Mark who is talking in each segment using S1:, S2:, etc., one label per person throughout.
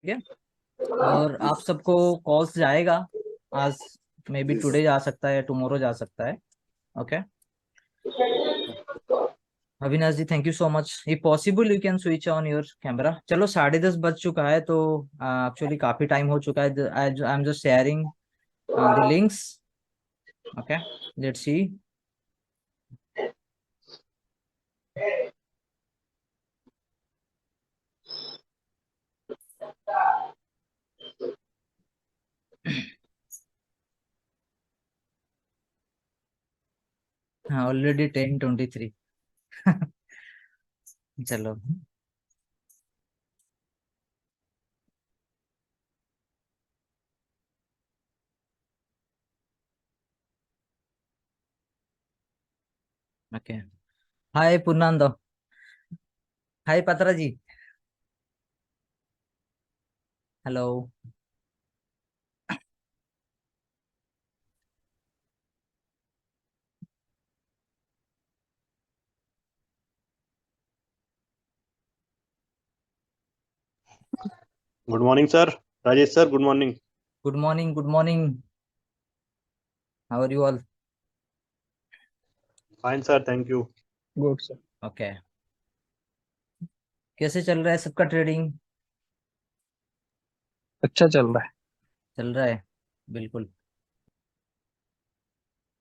S1: ठीक है। और आप सबको कॉल्स जाएगा आज, मे बी टुडे जा सकता है, टुमारो जा सकता है। Okay. Avinash ji, thank you so much. If possible you can switch on your camera. चलो 10:30 बज चुका है, तो एक्चुअली काफी टाइम हो चुका है। I am just sharing the links. Okay, let's see. हाँ, ऑलरेडी 10:23। चलो। Okay. Hi Purnanand. Hi Patra ji. Hello.
S2: Good morning sir. Rajesh sir, good morning.
S1: Good morning, good morning. How are you all?
S2: Fine sir, thank you.
S3: Good sir.
S1: Okay. कैसे चल रहा है सबका trading?
S3: अच्छा चल रहा है।
S1: चल रहा है, बिल्कुल।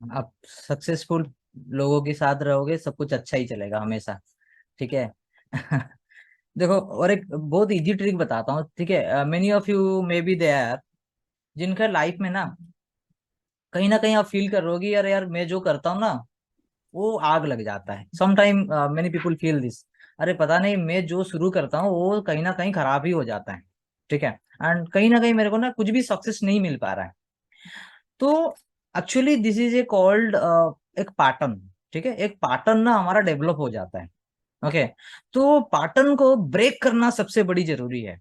S1: आप सक्सेसफुल लोगों के साथ रहोगे, सब कुछ अच्छा ही चलेगा हमेशा। ठीक है। देखो, और एक बहुत इजी ट्रिक बताता हूँ। ठीक है, many of you may be there, जिनका लाइफ में ना कहीं आप फील कर रहे होगी, यार यार मैं जो करता हूँ ना वो आग लग जाता है। Some time many people feel this. अरे पता नहीं, मैं जो शुरू करता हूँ वो कहीं ना कहीं खराब ही हो जाता है। ठीक है। एंड कहीं ना कहीं मेरे को ना कुछ भी सक्सेस नहीं मिल पा रहा है। तो actually this is a called एक पैटर्न। ठीक है, एक पैटर्न ना हमारा डेवलप हो जाता है। ओके। तो पैटर्न को ब्रेक करना सबसे बड़ी जरूरी है।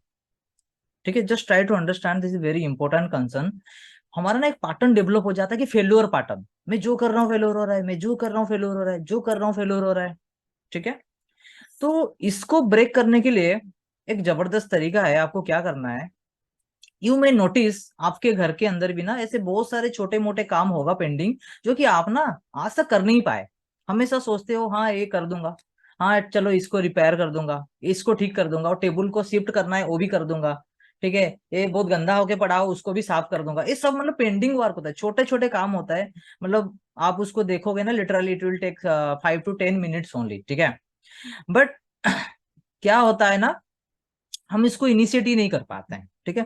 S1: ठीक है, just try to understand, this is very important concern. हमारा ना एक पैटर्न डेवलप हो जाता है कि फेल्योर पैटर्न। मैं जो कर रहा हूँ फेल्योर हो रहा है, मैं जो कर रहा हूँ फेल्योर हो रहा है, जो कर रहा हूँ फेल्योर हो रहा है। ठीक है। तो इसको ब्रेक करने के लिए एक जबरदस्त तरीका है। आपको क्या करना है, यू मे नोटिस आपके घर के अंदर भी ना ऐसे बहुत सारे छोटे मोटे काम होगा पेंडिंग, जो कि आप ना आज तक कर नहीं पाए। हमेशा सोचते हो हाँ ये कर दूंगा, हाँ चलो इसको रिपेयर कर दूंगा, इसको ठीक कर दूंगा, और टेबल को शिफ्ट करना है वो भी कर दूंगा। ठीक है, ये बहुत गंदा होके पड़ा हो उसको भी साफ कर दूंगा। ये सब मतलब पेंडिंग वर्क होता है, छोटे छोटे काम होता है। मतलब आप उसको देखोगे ना, literally it will take 5 to 10 minutes only. ठीक है। बट क्या होता है ना, हम इसको इनिशिएट ही नहीं कर पाते हैं। ठीक है।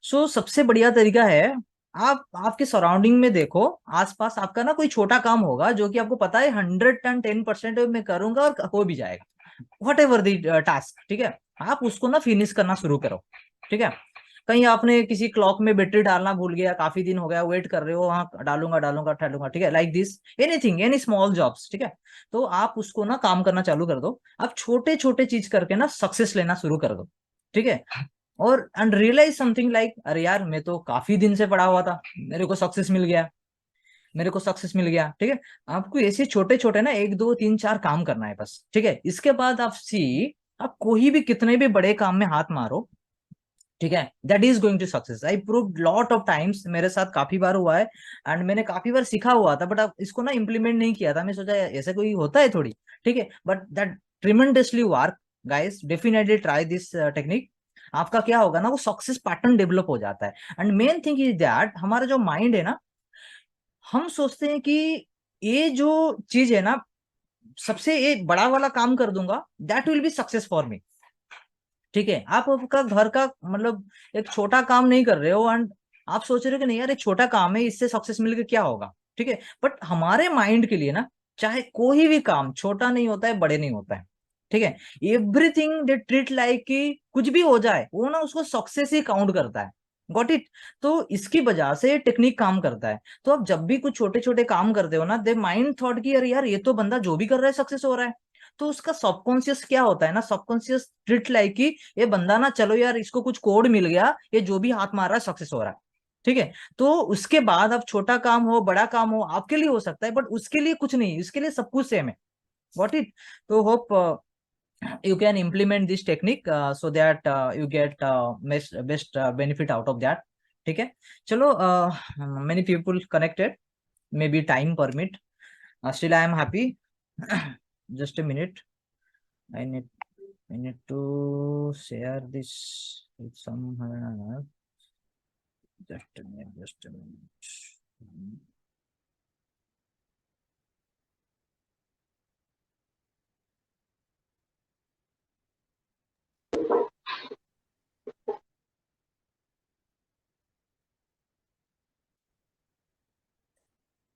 S1: सो सबसे बढ़िया तरीका है, आप आपके सराउंडिंग में देखो, आसपास आपका ना कोई छोटा काम होगा जो कि आपको पता है 110% में करूंगा और हो भी जाएगा। What ever the task. ठीक है, आप उसको ना फिनिश करना शुरू करो। ठीक है। कहीं आपने किसी क्लॉक में बैटरी डालना भूल गया, काफी दिन हो गया वेट कर रहे हो, हाँ डालूंगा डालूंगा डालूंगा। ठीक है, like this anything, any small jobs. ठीक है। तो आप उसको ना काम करना चालू कर दो। आप छोटे छोटे चीज करके ना सक्सेस लेना शुरू कर दो। ठीक है। और एंड रियलाइज समथिंग लाइक, अरे यार मैं तो काफी दिन से पड़ा हुआ था, मेरे को सक्सेस मिल गया, मेरे को सक्सेस मिल गया। ठीक है। आपको ऐसे छोटे छोटे ना 1 2 3 4 काम करना है बस। ठीक है, इसके बाद आप सी, आप कोई भी कितने भी बड़े काम में हाथ मारो। ठीक है, that is going to success. I prove lot of times, मेरे साथ काफी बार हुआ है। एंड मैंने काफी बार सीखा हुआ था, बट अब इसको ना इम्प्लीमेंट नहीं किया था। मैं सोचा ऐसे कोई होता है थोड़ी। ठीक है, but that tremendously work. Guys definitely try this technique. आपका क्या होगा ना, वो सक्सेस पैटर्न डेवलप हो जाता है। And main thing is that हमारा जो माइंड है ना, हम सोचते हैं कि ये जो चीज है ना, सबसे ये बड़ा वाला काम कर दूंगा, that will be success for me. ठीक है, आप आपका घर का मतलब एक छोटा काम नहीं कर रहे हो, एंड आप सोच रहे हो कि नहीं यार एक छोटा काम है, इससे सक्सेस मिल के क्या होगा। ठीक है, बट हमारे माइंड के लिए ना, चाहे कोई भी काम छोटा नहीं होता है, बड़े नहीं होता है। ठीक है, एवरीथिंग दे ट्रीट लाइक कि कुछ भी हो जाए वो ना उसको सक्सेस ही काउंट करता है। Got it. तो इसकी वजह से टेक्निक काम करता है। तो आप जब भी कुछ छोटे छोटे काम करते हो ना, दे माइंड थॉट कि यार यार ये तो बंदा जो भी कर रहा है सक्सेस हो रहा है। तो उसका सबकॉन्शियस क्या होता है ना, सबकॉन्शियस ट्रीट लाइक कि ये बंदा ना, चलो यार इसको कुछ कोड मिल गया, ये जो भी हाथ मार रहा है सक्सेस हो रहा है। ठीक है। तो उसके बाद अब छोटा काम हो बड़ा काम हो आपके लिए हो सकता है, बट उसके लिए कुछ नहीं, उसके लिए सब कुछ सेम है। Got it. तो hope you can implement this technique so that you get best benefit out of that. ठीक है, चलो, many people connected, maybe time permit, still I am happy. Just a minute, I need to share this with some just a minute.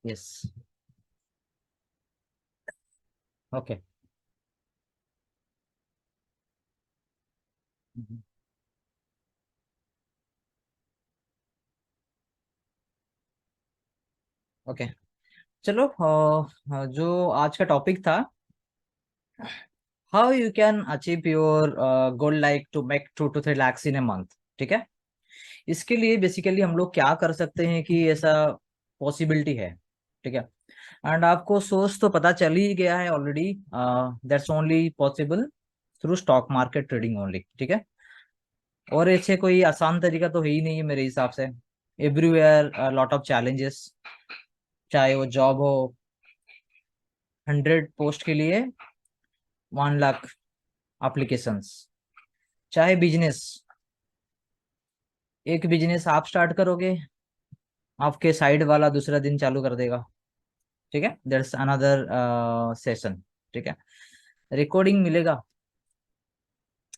S1: Yes, okay. Okay, चलो, जो आज का topic था, how you can achieve your goal like to make 2 to 3 lakhs in a month. ठीक है, इसके लिए basically हम लोग क्या कर सकते हैं कि ऐसा पॉसिबिलिटी है। ठीक है, एंड आपको सोर्स तो पता चल ही गया है already, that's only possible through stock market trading only. ठीक है, और ऐसे कोई आसान तरीका तो है ही नहीं है मेरे हिसाब से। एवरीवेयर लॉट ऑफ चैलेंजेस, चाहे वो जॉब हो, 100 पोस्ट के लिए 1 लाख एप्लीकेशंस, चाहे बिजनेस, एक बिजनेस आप स्टार्ट करोगे, आपके साइड वाला दूसरा दिन चालू कर देगा। ठीक है, दैट्स अनदर सेशन। ठीक है, रिकॉर्डिंग मिलेगा?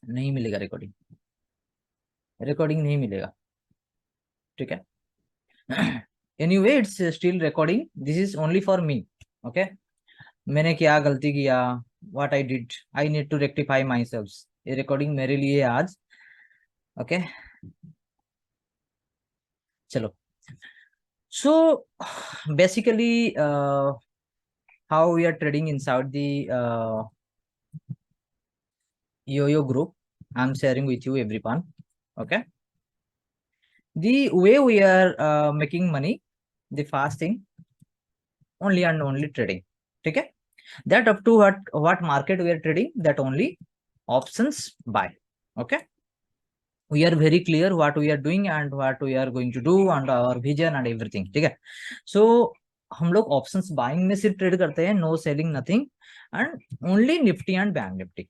S1: नहीं मिलेगा, रिकॉर्डिंग नहीं मिलेगा। ठीक है, anyway it's still recording, this is only for me. Okay, मैंने क्या गलती किया, what I did, I need to rectify my self, ये रिकॉर्डिंग मेरे लिए है आज। ओके, चलो, so basically how we are trading inside the yo-yo group, I'm sharing with you everyone. Okay, the way we are making money, the fast thing, only and only trading. Okay, that up to what market we are trading, that only options buy. Okay, we are very clear what we are doing and what we are going to do and our vision and everything. ठीक है, so हम लोग options buying में सिर्फ trade करते हैं, no selling, nothing, and only Nifty and bank Nifty.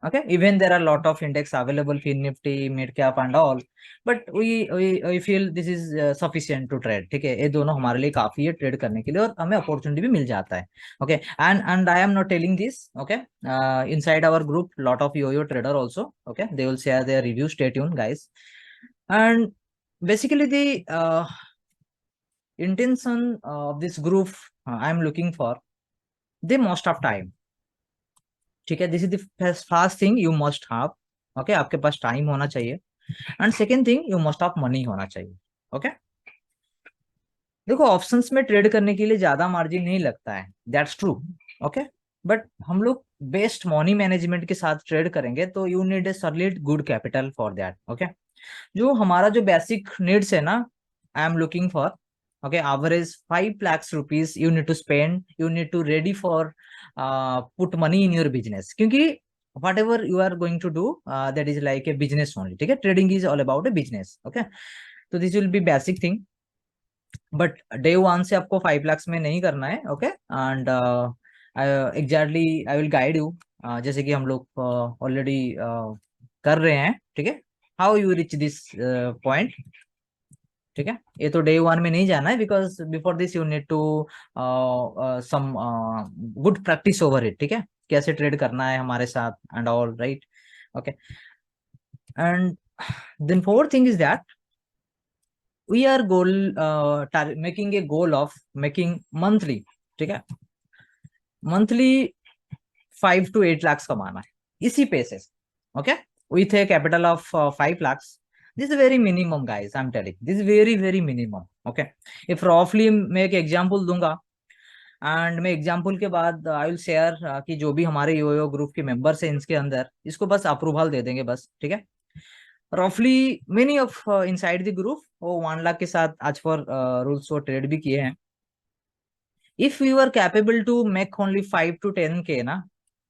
S1: okay, even there are a lot of index available, fin nifty, mid cap and all, but we feel this is sufficient to trade. ठीक है, ये दोनों हमारे लिए काफी है trade करने के लिए, और हमें अपॉर्चुनिटी भी मिल जाता है। okay, and I am not telling this, okay, inside our group lot of yo-yo trader also, okay, they will share their review, stay tuned guys. And basically the intention of this group I am looking for, they must have time। ठीक है, this is the first thing you must have. Okay, आपके पास time होना चाहिए, and second thing you must have money होना चाहिए। Okay, देखो, options में trade करने के लिए ज्यादा मार्जिन नहीं लगता है, दैट्स ट्रू। ओके, बट हम लोग बेस्ट मनी मैनेजमेंट के साथ ट्रेड करेंगे तो you need a solid good capital for that. Okay, जो हमारा जो बेसिक नीड्स है ना, I am looking for, okay, average 5 lakhs rupees you need to spend, you need to ready for put money in your business, क्योंकि whatever you are going to do that is like a business only। ठीक है, trading is all about a business। okay, तो this will be basic thing, but day one से आपको 5 lakhs में नहीं करना है। okay, and exactly I will guide you, जैसे कि हम लोग already कर रहे हैं। ठीक है, how you reach this point। ठीक है, ये तो डे वन में नहीं जाना है, because before this you need to some good practice over it. ठीक है, कैसे ट्रेड करना है हमारे साथ and all, right. Okay, and then fourth thing is that we are goal making a goal of making monthly. ठीक है, monthly 5 to 8 lakhs कमाना है इसी पैसे से। Okay, with A capital of 5 lakhs, this is very minimum guys, I'm telling, this is very very minimum। okay, if roughly मैं एक example दूंगा, एंड मैं एग्जांपल के बाद आई विल शेयर कि जो भी हमारे यो ग्रुप के मेंबर्स हैं इसके अंदर, इसको बस अप्रूवल दे देंगे बस। ठीक है, रफली many of inside the group वो 1 लाख के साथ आज पर रूल्स वो ट्रेड भी किए हैं। If you are capable to make only 5 to 10 K ना,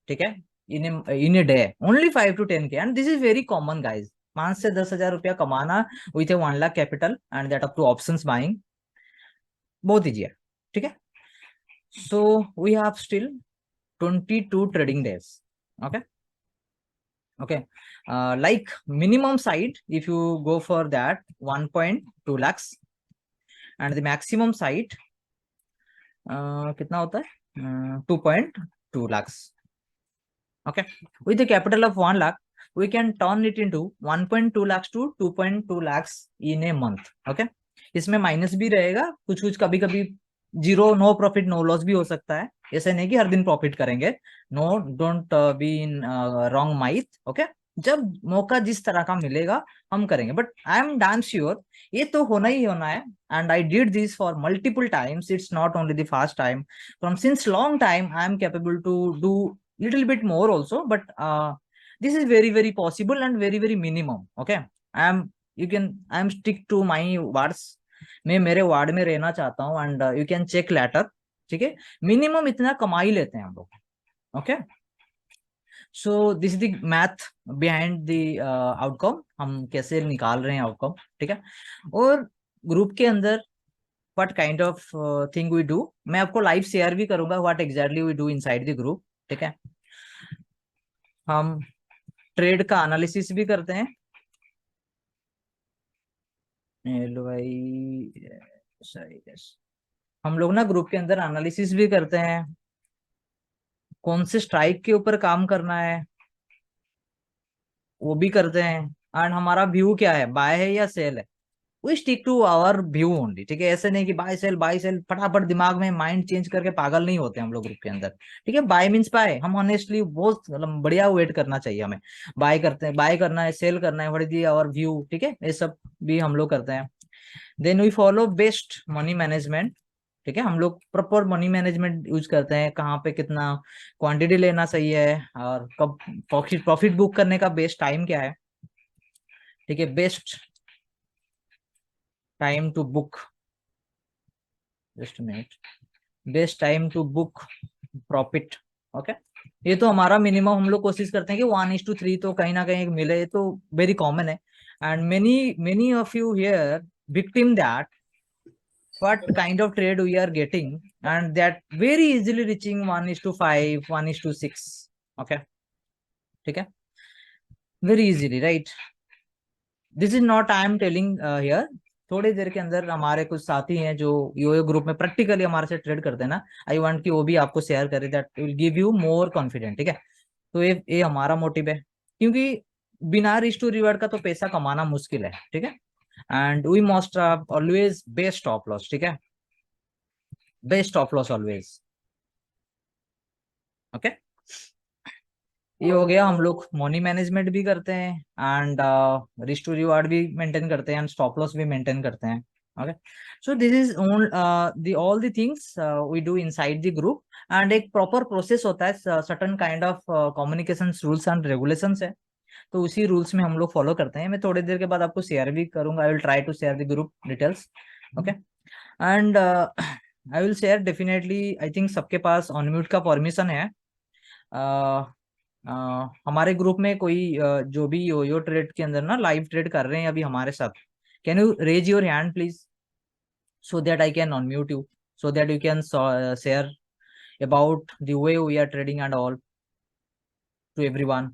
S1: ठीक है, in a day, only 5 to 10K, and this is very common guys. 5 से 10,000 रुपया कमाना with a 1 lakh capital and that up to options buying बहुत easy है, ठीक है. So we have still 22 trading days. Okay. Like minimum side, if you go for that 1.2 lakhs and the maximum side कितना होता है 2.2 lakhs. Okay, with the capital of 1 lakh we can turn it into 1.2 lakhs to 2.2 lakhs in a month. Okay, इसमें minus भी रहेगा कुछ कुछ, कभी कभी zero, no profit no loss भी हो सकता है. ऐसा नहीं कि हर दिन प्रॉफिट करेंगे. No, don't be in wrong myth. Okay, जब मौका जिस तरह का मिलेगा हम करेंगे, but I am damn sure ये तो होना ही होना है. And I did this for multiple times. It's not only the first time. From since long time I am capable to do little bit more also, but this is very very possible and very very minimum. Okay, I am stick to my words. मैं मेरे ward में रहना चाहता हूँ and you can check later. ठीक है, minimum इतना कमा ही लेते हैं हम लोग. Okay, so this is the math behind the outcome. हम कैसे निकाल रहे हैं आउटकम. ठीक है, और ग्रुप के अंदर what kind of thing we do, मैं आपको लाइव शेयर भी करूंगा what exactly we do inside the group. ठीक है, हम ट्रेड का एनालिसिस भी करते हैं. हम लोग ना ग्रुप के अंदर एनालिसिस भी करते हैं, कौन से स्ट्राइक के ऊपर काम करना है वो भी करते हैं. एंड हमारा व्यू क्या है, बाय है या सेल है. We stick to our view only. ठीक है, ऐसे नहीं कि बाय सेल फटाफट दिमाग में माइंड चेंज करके पागल नहीं होते हम लोग ग्रुप के अंदर. ठीक है, बाय मीन्स बाय. हम ऑनेस्टली बहुत मतलब बढ़िया वेट करना चाहिए हमें. बाय करते हैं, बाय करना है, सेल करना है, व्हाट इज आवर व्यू. ठीक है, ये सब भी हम लोग करते हैं. Then we follow best money management. ठीक है, हम लोग प्रॉपर मनी मैनेजमेंट यूज करते हैं. कहाँ पे कितना क्वांटिटी लेना सही है और कब प्रॉफिट बुक करने का बेस्ट टाइम क्या है. ठीक है, best time to book, just minute, best time to book profit. Okay, ये तो हमारा मिनिमम हम लोग कोशिश करते हैं कि 1:3 तो कहीं ना कहीं मिले. ये तो वेरी कॉमन है. And many of you here victim that what kind of trade we are getting, and that very easily reaching 1:5, 1:6. Okay, ठीक है, very easily, right? This is not I am telling here. थोड़ी देर के अंदर हमारे कुछ साथी हैं जो योयो ग्रुप में प्रैक्टिकली हमारे से ट्रेड करते हैं ना, आई वांट कि वो भी आपको शेयर करें. That will give you more confident. ठीक है, तो ये हमारा मोटिव है, क्योंकि बिना रिस्क टू रिवार्ड का तो पैसा कमाना मुश्किल है. ठीक है, and we must always best stop loss. ठीक है, best stop loss always. Okay, ये हो गया. हम लोग मनी मैनेजमेंट भी करते हैं एंड रिस्क टू रिवार्ड भी मेंटेन करते हैं एंड स्टॉप लॉस भी मेंटेन करते हैं. Okay, so this is all the things we do inside the group. And एक प्रॉपर प्रोसेस होता है, certain kind of communication rules and regulations है, तो उसी रूल्स में हम लोग फॉलो करते हैं. मैं थोड़ी देर के बाद आपको शेयर भी करूंगा. I will try to share the group details. Okay, and I will share definitely. I think सबके पास ऑनम्यूट का परमिशन है. हमारे ग्रुप में कोई जो भी यो ट्रेड के अंदर ना लाइव ट्रेड कर रहे हैं अभी हमारे साथ, can you raise your hand please, so that I can unmute you, so that you can share about the way we are trading and all to everyone.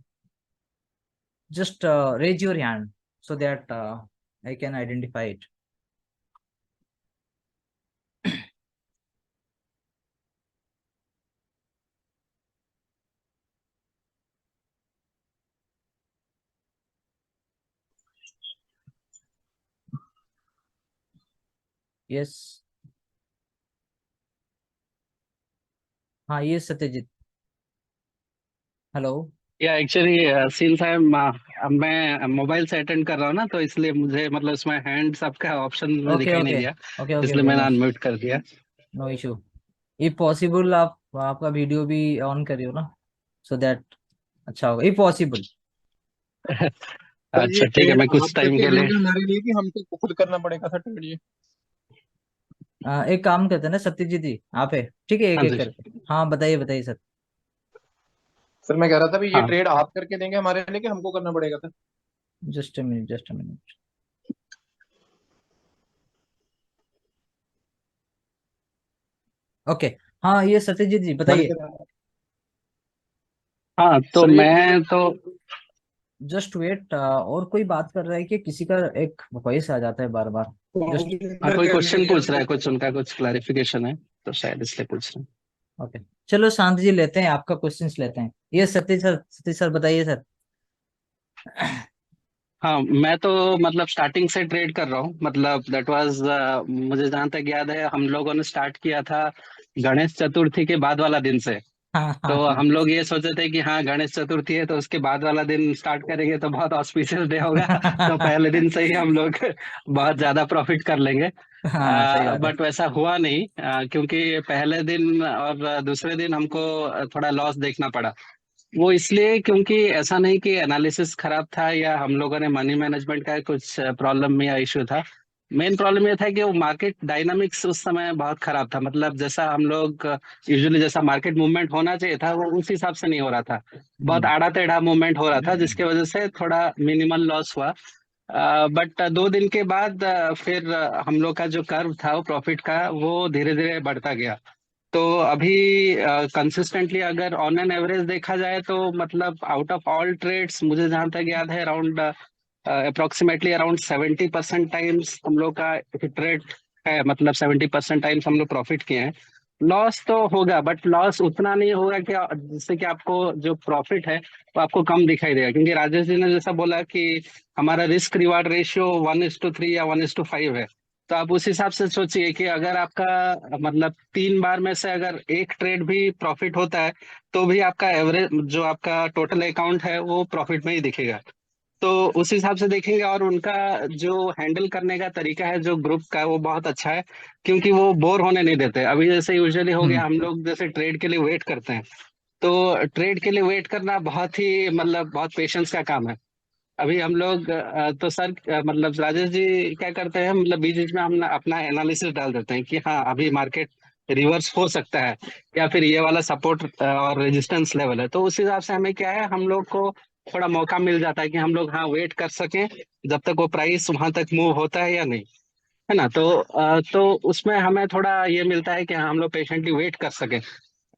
S1: Just raise your hand so that I can identify it. Yes. हाँ, ये Satyajit. Hello.
S3: या actually since I am मैं mobile से attend कर रहा हूँ ना, तो इसलिए मुझे मतलब इसमें हैंड्स अप का ऑप्शन
S1: ओके
S3: दिखाई नहीं
S1: ओके
S3: दिया,
S1: ओके ओके
S3: इसलिए
S1: ओके,
S3: मैंने
S1: नो
S3: अनम्यूट कर दिया.
S1: No issue. इफ पॉसिबल आप आपका वीडियो भी ऑन करियो ना, सो दैट अच्छा होगा इफ पॉसिबल.
S4: सर ये
S3: अच्छा ठीक है,
S4: ट्रेड
S3: मैं
S4: आप
S3: कुछ टाइम
S4: करके
S3: के लिए.
S4: देंगे हमारे लिए कि हमको खुद करना पड़ेगा सर ट्रेड ये?
S1: एक काम करते हैं ना सत्यजीत जी, आप है. ठीक है, एक
S3: हाँ
S1: एक
S3: जी.
S1: करके. हाँ, बताइए बताइए सर.
S4: सर मैं कह रहा था भी ये
S3: हाँ
S4: ट्रेड आप करके देंगे हमारे लिए कि हमको करना पड़ेगा sir?
S1: Just a minute, just a minute. Okay. हाँ, ये सत्यजीत जी
S4: हाँ जी
S1: बताइए।
S4: सर।
S3: हाँ, तो
S4: सर ये
S3: मैं तो
S1: जस्ट वेट, और कोई बात कर रहा है कि किसी का एक वॉइस आ जाता है बार बार। जस्ट
S3: हाँ, कोई क्वेश्चन पूछ रहा है, कुछ उनका कुछ क्लैरिफिकेशन है, तो शायद इसलिए पूछ रहे हैं।
S1: ओके, चलो शांत जी, लेते हैं आपका क्वेश्चंस लेते हैं। ये सतीश सर बताइए सर।
S3: हाँ, मैं तो मतलब स्टार्टिंग से ट्रेड कर रहा हूँ, मतलब दैट वाज, मुझे जहाँ तक याद है हम लोगों ने स्टार्ट किया था गणेश चतुर्थी के बाद वाला दिन से।
S1: हाँ हाँ
S3: तो
S1: हाँ।
S3: हम लोग ये सोचे थे कि हाँ, गणेश चतुर्थी है तो उसके बाद वाला दिन स्टार्ट करेंगे तो बहुत ऑस्पिशियस डे होगा, तो पहले दिन से ही हम लोग बहुत ज्यादा प्रॉफिट कर लेंगे।
S1: हाँ सही बात है।
S3: बट वैसा हुआ नहीं, क्योंकि पहले दिन और दूसरे दिन हमको थोड़ा लॉस देखना पड़ा। वो इसलिए क्योंकि ऐसा नहीं कि एनालिसिस खराब था या हम लोगों ने मनी मैनेजमेंट का कुछ प्रॉब्लम या इश्यू था। मेन प्रॉब्लम ये था कि वो मार्केट डायनामिक्स उस समय बहुत खराब था, मतलब जैसा हम लोग यूजुअली जैसा मार्केट मूवमेंट होना चाहिए था वो उस हिसाब से नहीं हो रहा था। बहुत
S1: हम्म।
S3: आड़ा टेढ़ा मूवमेंट हो रहा था जिसकी वजह से थोड़ा मिनिमल लॉस हुआ। बट 2 दिन के बाद फिर हम लोग का जो कर्व था वो प्रॉफिट का वो धीरे धीरे बढ़ता गया। तो अभी कंसिस्टेंटली अगर ऑन एन एवरेज देखा जाए तो मतलब आउट ऑफ ऑल ट्रेड्स मुझे जहां तक याद है अराउंड अप्रोक्सीमेटली अराउंड 70% टाइम्स हम लोग का हिट रेट है, मतलब 70% टाइम्स हम लोग प्रॉफिट किए हैं। लॉस तो होगा बट लॉस उतना नहीं होगा कि जिससे कि आपको जो प्रॉफिट है वो आपको कम दिखाई देगा, क्योंकि राजेश जी ने जैसा बोला कि हमारा रिस्क रिवार्ड रेशियो 1:3 या 1:5 है। तो आप उस हिसाब से सोचिए कि अगर आपका मतलब 3 बार में से अगर एक ट्रेड भी प्रॉफिट होता है तो भी आपका एवरेज जो आपका टोटल अकाउंट है वो प्रॉफिट में ही दिखेगा। तो उस हिसाब से देखेंगे, और उनका जो हैंडल करने का तरीका है जो ग्रुप का वो बहुत अच्छा है, क्योंकि वो बोर होने नहीं देते। अभी जैसे यूजुअली हो गया
S1: हम्म।
S3: हम लोग जैसे ट्रेड के लिए वेट करते हैं, तो ट्रेड के लिए वेट करना बहुत ही मतलब बहुत पेशेंस का काम है। अभी हम लोग तो सर मतलब राजेश जी क्या करते हैं, मतलब बीच बीच में हम अपना एनालिसिस डाल देते हैं कि हाँ अभी मार्केट रिवर्स हो सकता है या फिर ये वाला सपोर्ट और रेजिस्टेंस लेवल है। तो उस हिसाब से हमें क्या है, हम लोग को थोड़ा मौका मिल जाता है कि हम लोग हाँ वेट कर सकें जब तक वो प्राइस वहां तक मूव होता है या नहीं, है ना। तो उसमें हमें थोड़ा ये मिलता है कि हाँ हम लोग पेशेंटली वेट कर सकें।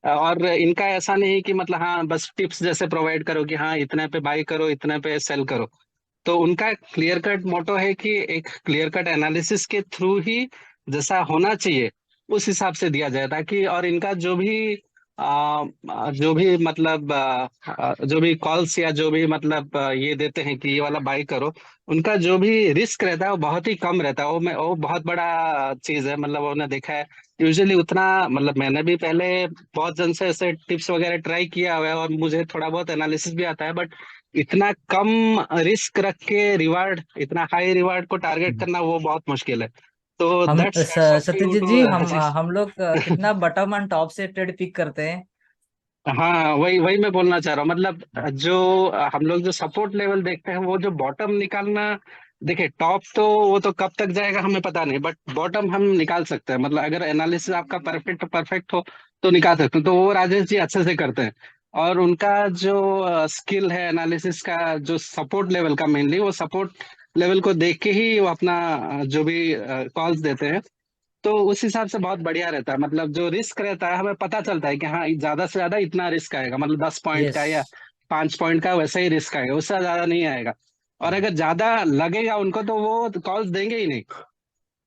S3: और इनका ऐसा नहीं कि मतलब हाँ बस टिप्स जैसे प्रोवाइड करो कि हाँ इतने पे बाई करो इतने पे सेल करो। तो उनका क्लियर कट मोटो है कि एक क्लियर कट एनालिसिस के थ्रू ही जैसा होना चाहिए उस हिसाब से दिया जाए, ताकि और इनका जो भी मतलब जो भी कॉल्स या जो भी मतलब ये देते हैं कि ये वाला बाई करो, उनका जो भी रिस्क रहता है वो बहुत ही कम रहता है। वो बहुत बड़ा चीज है, मतलब वो देखा है यूजुअली उतना, मतलब मैंने भी पहले बहुत जन से ऐसे टिप्स वगैरह ट्राई किया हुआ है और मुझे थोड़ा बहुत एनालिसिस भी आता है, बट इतना कम रिस्क रख के रिवार्ड, इतना हाई रिवार्ड को टारगेट करना वो बहुत मुश्किल है। तो
S1: हम
S3: that's something you
S1: Satyajit
S3: too
S1: ji,
S3: Rajesh.
S1: हम लोग कितना बटम एंड टॉप से ट्रेड पिक करते हैं।
S3: हाँ, वही वही मैं बोलना चाह रहा हूँ, मतलब जो हम लोग जो सपोर्ट लेवल देखते हैं वो जो बॉटम निकालना, देखिए टॉप तो वो तो कब तक जाएगा हमें पता नहीं, बट बॉटम हम निकाल सकते हैं, मतलब अगर एनालिसिस आपका परफेक्ट परफेक्ट हो तो निकाल सकते हैं। तो वो राजेश जी अच्छे से करते हैं, और उनका जो स्किल है एनालिसिस का जो सपोर्ट लेवल का, मेनली वो सपोर्ट लेवल को देख के ही वो अपना जो भी कॉल्स देते हैं, तो उस हिसाब से बहुत बढ़िया रहता है। मतलब जो रिस्क रहता है हमें पता चलता है कि हाँ ज्यादा से ज्यादा इतना रिस्क आएगा, मतलब 10 पॉइंट
S1: यस।
S3: का या 5 पॉइंट का वैसा ही रिस्क आएगा, उससे ज्यादा नहीं आएगा। और अगर ज्यादा लगेगा उनको तो वो कॉल्स देंगे ही नहीं,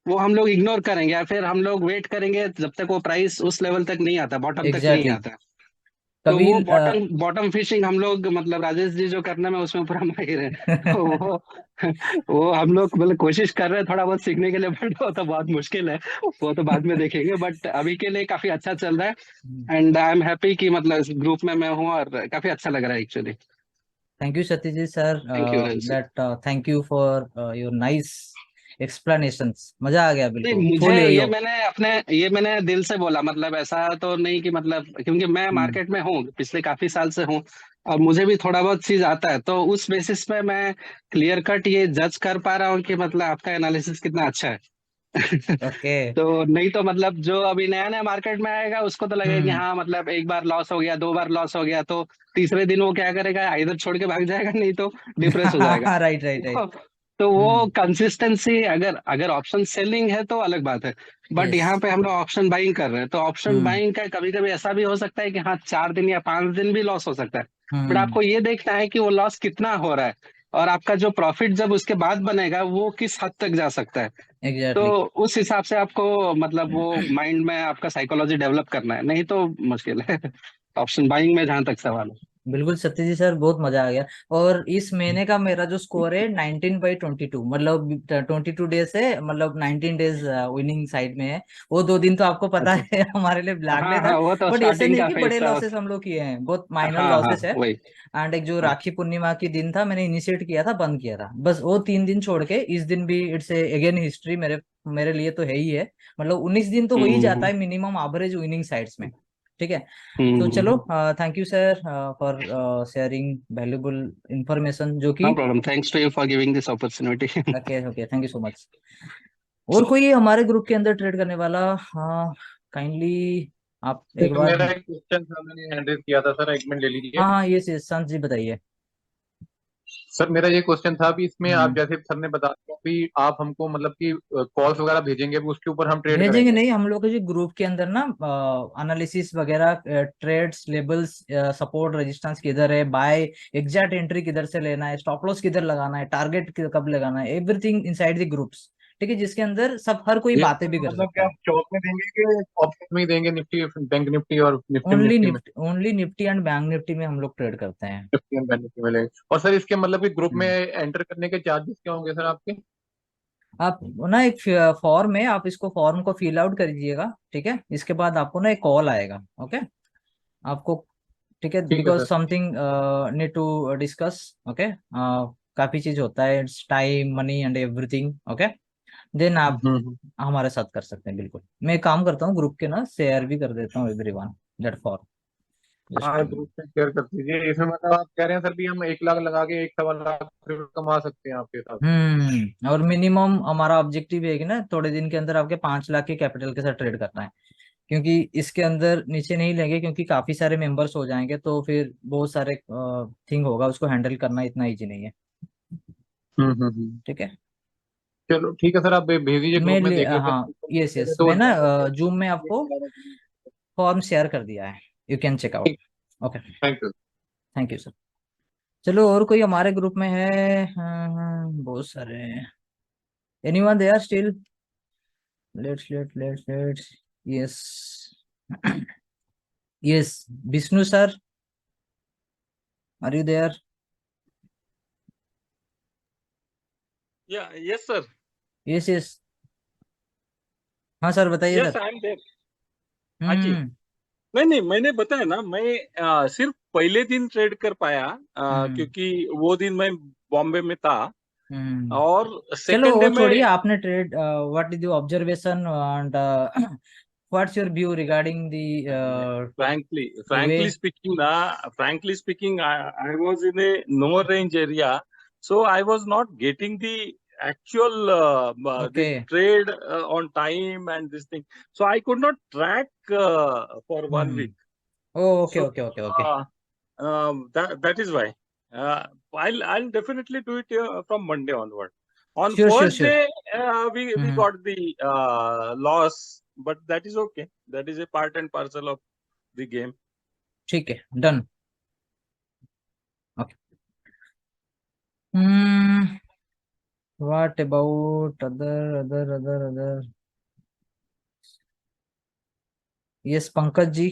S3: वो हम लोग इग्नोर करेंगे या फिर हम लोग वेट करेंगे जब तक वो प्राइस उस लेवल तक नहीं आता, बॉटम तक नहीं
S1: एग्जैक्टली।
S3: आता। तो
S1: कभी
S3: वो बॉटम बॉटम फिशिंग हम लोग, मतलब राजेश जी जो करने में उसमें पूरा माहिर है। तो वो हम लोग मतलब कोशिश कर रहे हैं थोड़ा बहुत सीखने के लिए, बट वो तो बहुत मुश्किल है, वो तो बाद में देखेंगे, बट अभी के लिए काफी अच्छा चल रहा है। एंड आई एम हैप्पी कि मतलब इस ग्रुप में मैं हूँ और काफी अच्छा लग रहा है actually.
S1: Thank you Satyajit sir,
S3: thank you Rajesh.
S1: That thank you for your nice explanations. मजा आ गया,
S3: नहीं,
S1: बिल्कुल
S3: मुझे
S1: फुल
S3: ये
S1: यो।
S3: मैंने दिल से बोला, मतलब ऐसा तो नहीं कि मतलब, क्योंकि मैं मार्केट में हूँ पिछले काफी साल से हूँ और मुझे भी थोड़ा बहुत चीज आता है, तो उस बेसिस पे मैं क्लियर कट ये जज कर पा रहा हूँ कि मतलब आपका एनालिसिस कितना अच्छा है।
S1: ओके।
S3: तो नहीं तो मतलब जो अभी नया नया मार्केट में आएगा उसको तो लगेगा कि
S1: हम्म।
S3: हाँ मतलब एक बार लॉस हो गया, 2 बार लॉस हो गया, तो तीसरे दिन वो क्या करेगा, इधर छोड़ के भाग जाएगा, नहीं तो डिप्रेस हो जाएगा।
S1: Right right right.
S3: तो, तो वो
S1: हम्म।
S3: कंसिस्टेंसी, अगर अगर ऑप्शन सेलिंग है तो अलग बात है, बट
S1: यस।
S3: यहाँ पे हम लोग ऑप्शन बाइंग कर रहे हैं, तो ऑप्शन
S1: हम्म।
S3: बाइंग का कभी कभी ऐसा भी हो सकता है कि हाँ 4 दिन या 5 दिन भी लॉस हो सकता है, बट
S1: हम्म।
S3: आपको ये देखना है कि वो लॉस कितना हो रहा है, और आपका जो प्रॉफिट जब उसके बाद बनेगा वो किस हद तक जा सकता है। तो
S1: एग्जैक्टली।
S3: उस हिसाब से आपको मतलब वो माइंड में आपका साइकोलॉजी डेवलप करना है, नहीं तो मुश्किल है। ऑप्शन बाइंग में जहां तक सवाल है।
S1: बिल्कुल सत्य जी सर, बहुत मजा आ गया। और इस महीने का मेरा जो स्कोर है 19/22, मतलब 22 डेज है, मतलब 19 डेज विनिंग साइड में है। वो 2 दिन तो आपको पता
S3: अच्छा।
S1: है हमारे लिए ब्लैक डे
S3: हाँ
S1: था।
S3: हाँ, वो तो
S1: बट ऐसे
S3: स्टार्टिंग
S1: नहीं
S3: का
S1: कि
S3: फेज
S1: बड़े
S3: था
S1: लॉसेस हम लोग किए हैं, बहुत माइनर
S3: हाँ हाँ
S1: लॉसेस है।
S3: वही।
S1: एंड एक जो
S3: हाँ।
S1: राखी पूर्णिमा की दिन था, मैंने इनिशिएट किया था, बंद किया था, बस वो 3 दिन छोड़ के इस दिन भी इट्स अगेन हिस्ट्री मेरे मेरे लिए तो है ही है। मतलब 19 दिन तो हो ही जाता
S3: हम्म
S1: है मिनिमम एवरेज विनिंग साइड्स में। ठीक है। तो चलो,
S3: हम्म।
S1: Thank you sir for sharing valuable information जो कि।
S3: No problem, thanks to you for giving this opportunity.
S1: Okay okay, thank you so much. और कोई हमारे ग्रुप के अंदर ट्रेड करने वाला? हाँ, काइंडली आप एक
S4: सर
S1: बार।
S4: मेरा एक क्वेश्चन था, मैंने हैंडल किया था सर, 1 मिनट ले लीजिए।
S1: हाँ हाँ, ये संत जी बताइए।
S4: सर मेरा ये क्वेश्चन था, अभी इसमें आप
S1: हम्म।
S4: जैसे सर ने बताया अभी आप हमको मतलब कि कॉल्स वगैरह भेजेंगे, अभी उसके ऊपर हम ट्रेड
S1: भेजेंगे
S4: करेंगे।
S1: नहीं, हम लोग के जो ग्रुप के अंदर ना एनालिसिस वगैरह, ट्रेड्स, लेबल्स, सपोर्ट रेजिस्टेंस किधर है, बाय एग्जैक्ट एंट्री किधर से लेना है, स्टॉप लॉस किधर लगाना है, टारगेट कब लगाना है, एवरीथिंग इनसाइड द ग्रुप्स। ठीक है, जिसके अंदर सब हर कोई
S4: ये
S1: बातें भी कर
S4: मतलब
S1: सकता
S4: क्या
S1: है।
S4: आप चौक में देंगे कि ऑप्शन में ही देंगे, निफ्टी बैंक निफ्टी और निफ्टी
S1: ओनली
S4: निफ्टी में?
S1: Nifty, only Nifty and bank Nifty में हम लोग ट्रेड करते हैं।
S4: निफ्टी एंड बैंक निफ्टी में लेंगे। और सर इसके मतलब कि ग्रुप में
S1: हम्म।
S4: एंटर करने के चार्जेस क्या होंगे सर आपके?
S1: आप ना एक फॉर्म है, आप इसको फॉर्म को फिल आउट कर दीजिएगा। ठीक है, इसके बाद आपको ना एक कॉल आएगा। ओके आपको। ठीक है,
S4: ठीक है
S1: because
S4: sir.
S1: Something need to discuss. Okay, काफी चीज होता है, it's time, money and everything. Okay, then आप
S4: हम्म।
S1: हमारे साथ कर सकते हैं। बिल्कुल, मैं एक काम करता हूँ, ग्रुप के ना शेयर भी कर देता हूँ एवरीवन, दैट फॉर जस्ट।
S4: हाँ ग्रुप में शेयर कर दीजिए। इसमें मतलब आप कह रहे हैं सर भी हम 1 लाख लगा के 1 सवा लाख रुपये कमा सकते हैं आपके हिसाब से?
S1: और मिनिमम हमारा ऑब्जेक्टिव है कि ना थोड़े दिन के अंदर आपके 5 लाख के कैपिटल के साथ ट्रेड करना है। क्योंकि इसके अंदर नीचे नहीं लेंगे, क्योंकि काफी सारे मेंबर्स हो जाएंगे, तो फिर बहुत सारे थिंग होगा, उसको हैंडल करना इतना इजी नहीं है।
S4: हम्म।
S1: ठीक है।
S4: चलो ठीक है सर, आप भेज दीजिए, ग्रुप में देख लेते
S1: हाँ, यस
S4: हैं
S1: यस,
S4: तो
S1: मैं ना
S4: ज्यादा
S1: जूम में आपको फॉर्म शेयर कर दिया है, यू कैन चेक आउट।
S4: ठीक।
S1: Okay,
S4: thank you.
S1: Thank you sir. चलो, और कोई हमारे ग्रुप में है? बहुत सारे। Anyone they are still? Let's yes. Yes, Vishnu sir, are you there?
S5: Yeah, yes, sir.
S1: Yes yes. हाँ सर, बताइए
S5: Yes,
S1: sir.
S5: I am there. हाँ जी।
S1: हम्म।
S5: नहीं नहीं, मैंने बताया ना, मैं सिर्फ पहले दिन ट्रेड कर पाया,
S1: हम्म।
S5: क्योंकि वो दिन मैं बॉम्बे में था।
S1: हम्म।
S5: और
S1: चलो,
S5: सेकंड
S1: वो
S5: डे
S1: छोड़िए,
S5: में
S1: आपने trade, what is your observation and what's your view regarding the way?
S5: frankly speaking, I was in a no range area, so I was not getting the actual
S1: okay.
S5: this trade on time and this thing. So I could not track for 1 week.
S1: Okay
S5: So
S1: okay okay okay.
S5: that is why I'll definitely do it from Monday onward. On
S1: sure sure
S5: first
S1: sure.
S5: day we got the loss, but that is okay. That is a part and parcel of the game.
S1: ठीक है, done. Okay. Hmm. What about other? Yes, Pankaj ji,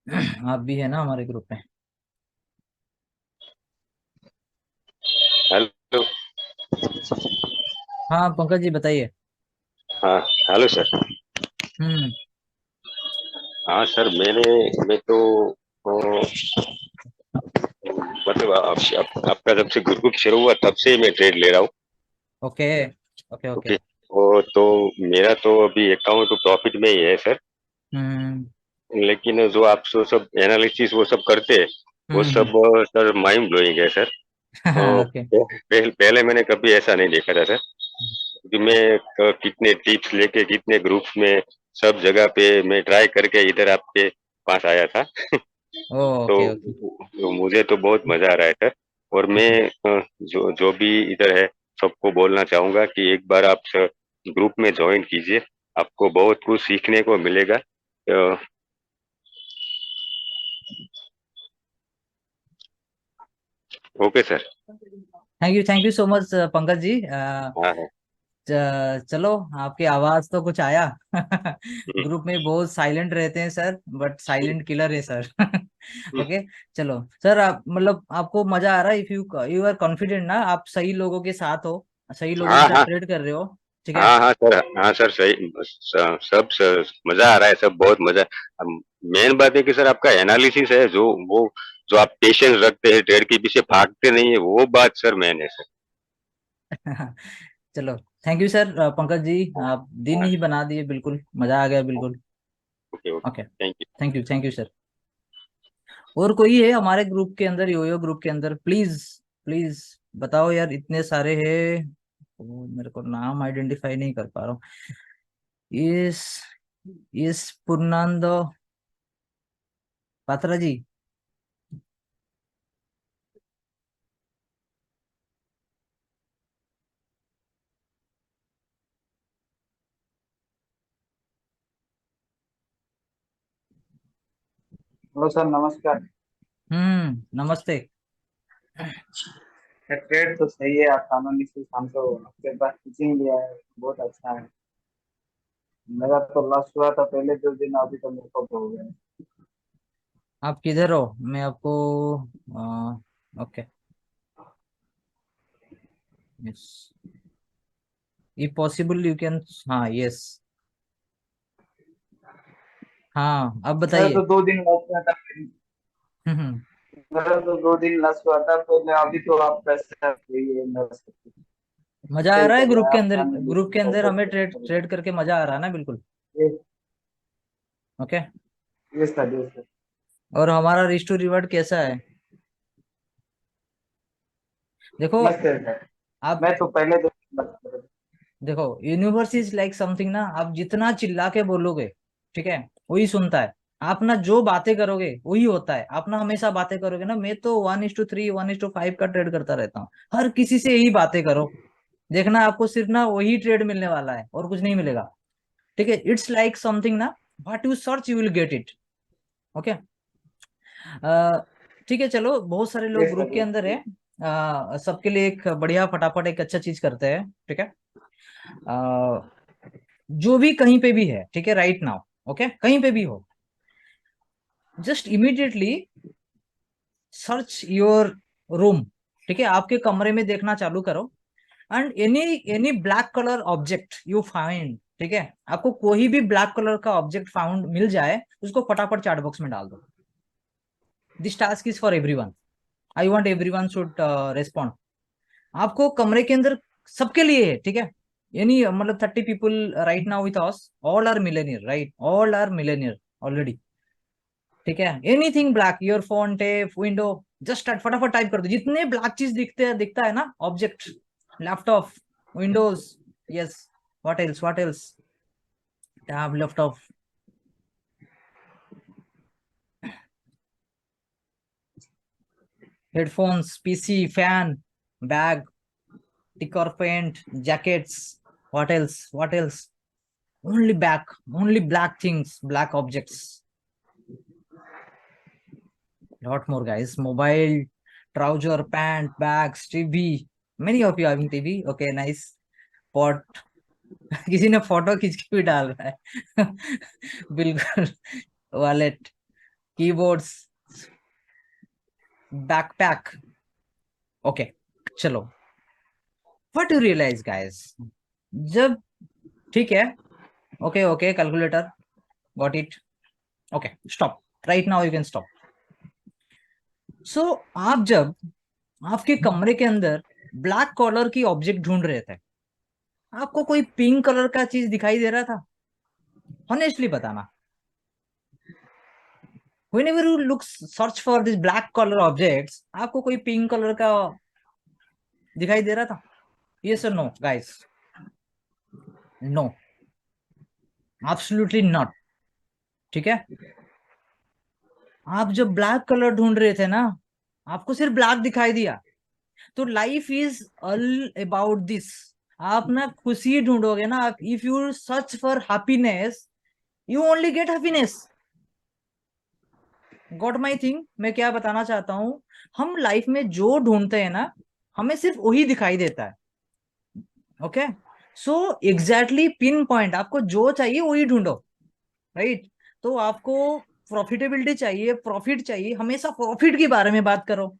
S1: आप भी है ना हमारे group में?
S6: Hello.
S1: हाँ पंकज जी, बताइए।
S6: हाँ। Hello sir.
S1: हम्म।
S6: हाँ सर, मैं तो ओ, मतलब आपका जब से ग्रुप शुरू हुआ तब से मैं ट्रेड ले रहा हूँ।
S1: Okay okay okay.
S6: ओके। तो मेरा तो अभी अकाउंट प्रॉफिट में ही है सर।
S1: हम्म।
S6: लेकिन जो आप सब एनालिसिस वो सब करते हैं वो
S1: हम्म।
S6: सब सर माइंड ब्लोइंग है सर।
S1: ओके।
S6: पहले मैंने कभी ऐसा नहीं देखा था सर। क्योंकि मैं कितने टिप्स लेके कितने ग्रुप्स में सब जगह पे मैं ट्राई करके इधर आपके पास आया था। तो
S1: ओके ओके।
S6: मुझे तो बहुत मजा आ रहा है सर। और मैं जो जो भी इधर है सबको बोलना चाहूंगा कि एक बार आप ग्रुप में ज्वाइन कीजिए, आपको बहुत कुछ सीखने को मिलेगा। Okay sir.
S1: Thank you so much Pankaj ji.
S6: हाँ हाँ।
S1: चलो, आपकी आवाज तो कुछ आया।
S6: हम्म,
S1: ग्रुप में बहुत साइलेंट रहते हैं सर, बट साइलेंट किलर है सर।
S6: हम्म,
S1: ओके। चलो सर, आप मतलब आपको मजा आ रहा है, इफ यू आर कॉन्फिडेंट ना, आप सही लोगों के साथ हो, सही लोगों के
S6: हाँ
S1: साथ
S6: हाँ।
S1: ट्रेड कर रहे हो, ठीक है।
S6: हाँ हाँ सर, हाँ सर, सही मजा आ रहा है, सब बहुत मजा। मेन बात है कि सर आपका एनालिसिस है जो वो जो आप पेशेंस रखते हैं, ट्रेड के पीछे भागते नहीं है, वो बात सर मेन है सर।
S1: चलो, thank you sir Pankaj ji, आप दिन
S6: हाँ।
S1: ही बना दिए, बिल्कुल मजा आ गया बिल्कुल।
S6: Okay okay.
S1: Okay,
S6: thank you.
S1: Thank you sir. और कोई है हमारे ग्रुप के अंदर, योयो ग्रुप के अंदर? प्लीज प्लीज बताओ यार, इतने सारे हैं, वो मेरे को नाम आइडेंटिफाई नहीं कर पा रहा हूँ। इस इस पूर्णानंद पात्रा जी।
S7: हेलो सर, नमस्कार।
S1: नमस्ते।
S7: ट्रेड तो सही है, आप एनालिसिस हम तो आपके पास टीचिंग लिया है, बहुत अच्छा है। मेरा तो लॉस हुआ था पहले 2 दिन, अभी तो मेरे को हो गया।
S1: आप किधर हो? मैं आपको ओके, यस, ये पॉसिबल यू कैन, हाँ यस, हाँ अब
S7: मेरा
S1: बताइए।
S7: तो 2 दिन लॉस हुआ था।
S1: हम्म।
S7: मेरा तो 2 दिन लॉस हुआ था पहले, अभी तो आप पैसा यही है लॉस
S1: मजा आ
S7: सही
S1: रहा है
S7: चल रहा
S1: ग्रुप
S7: है,
S1: के
S7: आप
S1: अंदर, ग्रुप
S7: एनालिसिस
S1: के
S7: को
S1: अंदर हमें
S7: बहुत
S1: ट्रेड
S7: अच्छा
S1: ट्रेड करके मजा आ रहा है ना, बिल्कुल।
S7: ये
S1: ओके।
S7: ये सर, ये सर।
S1: और हमारा रिस्क टू रिवर्ट कैसा है? देखो
S7: नमस्ते सर।
S1: आप,
S7: मैं तो पहले 2 दिन लॉस कर रहा था।
S1: देखो यूनिवर्स इज लाइक समथिंग ना, आप जितना चिल्ला के बोलोगे, ठीक है, वही सुनता है। आप ना जो बातें करोगे वही होता है, आप ना हमेशा बातें करोगे ना, मैं तो 1:3 1:5 का ट्रेड करता रहता हूँ, हर किसी से यही बातें करो, देखना आपको सिर्फ ना वही ट्रेड मिलने वाला है और कुछ नहीं मिलेगा, ठीक है। इट्स लाइक समथिंग ना, what you search you will get it. Okay. ठीक है, चलो, बहुत सारे
S7: ये
S1: लोग ग्रुप
S7: सर,
S1: के अंदर है, सबके लिए एक बढ़िया फटाफट एक अच्छा चीज करते हैं, ठीक है। जो भी कहीं पे भी है, ठीक है, राइट नाउ, ओके, कहीं पे भी हो, just immediately search your room, ठीक है, आपके कमरे में देखना चालू करो, and any any black colour object you find, ठीक है, आपको कोई भी ब्लैक कलर का ऑब्जेक्ट फाउंड मिल जाए, उसको फटाफट चैट बॉक्स में डाल दो। This task is for everyone, I want everyone should respond. आपको कमरे के अंदर सबके लिए है, ठीक है, यानी मतलब 30 people right now with us, all are millionaire, right, all are millionaire already, ठीक है। Anything black, your phone, tape, window, just फटाफट टाइप कर दो, जितने ब्लैक चीज दिखता है ना, object, laptop, windows, yes, what else, tab, laptop, headphones, PC, fan, bag, ticker, pant, jackets, what else, only black, only black things, black objects, lot more guys, mobile, trouser, pant, bags, tv, many of you having tv, okay, nice, pot, किसी ने photo खींच के भी डाल रहा है। बिल्कुल, wallet, keyboards, backpack, okay. चलो, व्हाट यू रियलाइज गाइस, जब, ठीक है, okay okay, calculator, got it, okay, stop, right now you can stop. So आप जब आपके कमरे के अंदर ब्लैक कलर की ऑब्जेक्ट ढूंढ रहे थे, आपको कोई पिंक कलर का चीज दिखाई दे रहा था? ऑनेस्टली बताना, whenever you look search for this black color objects, आपको कोई पिंक कलर का दिखाई दे रहा था? यस और no guys? No, absolutely not. ठीक है, आप जब ब्लैक कलर ढूंढ रहे थे ना, आपको सिर्फ ब्लैक दिखाई दिया। तो life is all about this. आप ना खुशी ढूंढोगे ना, if you search for happiness, you only get happiness. Got my thing. मैं क्या बताना चाहता हूं, हम लाइफ में जो ढूंढते हैं ना, हमें सिर्फ वही दिखाई देता है। Okay, so exactly pin point, आपको जो चाहिए वही ढूंढो, राइट। तो आपको प्रॉफिटेबिलिटी चाहिए, प्रॉफिट चाहिए, हमेशा प्रॉफिट के बारे में बात करो।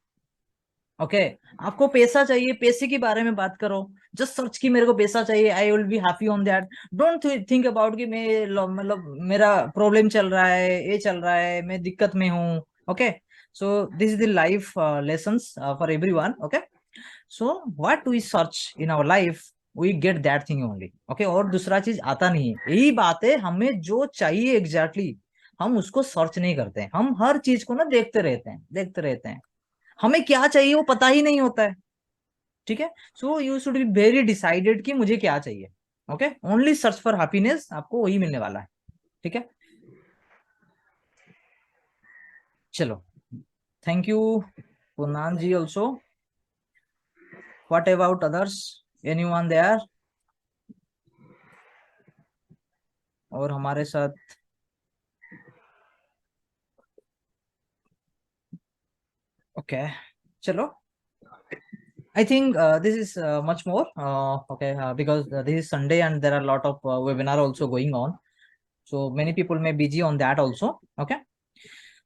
S1: ओके, आपको पैसा चाहिए, पैसे के बारे में बात करो। जस्ट सर्च की मेरे को पैसा चाहिए, I will be happy on that. Don't think about कि मैं मतलब मेरा प्रॉब्लम चल रहा है, ये चल रहा है, मैं दिक्कत में हूँ। Okay, so this is the life lessons for everyone. Okay, so what we search in our life, we get that thing only. Okay, और दूसरा चीज आता नहीं है। यही बात है, हमें जो चाहिए एग्जैक्टली हम उसको सर्च नहीं करते हैं। हम हर चीज को ना देखते रहते हैं, देखते रहते हैं। हमें क्या चाहिए वो पता ही नहीं होता है। ठीक है, so you should be very decided कि मुझे क्या चाहिए। Okay, only search for happiness, आपको वही मिलने वाला है। ठीक है, चलो, thank you Purnan ji also. What about others, anyone there? और हमारे साथ ओके, चलो, I think this is much more okay, because this is Sunday and there are a lot of webinar also going on, so many people may busy on that also. Okay,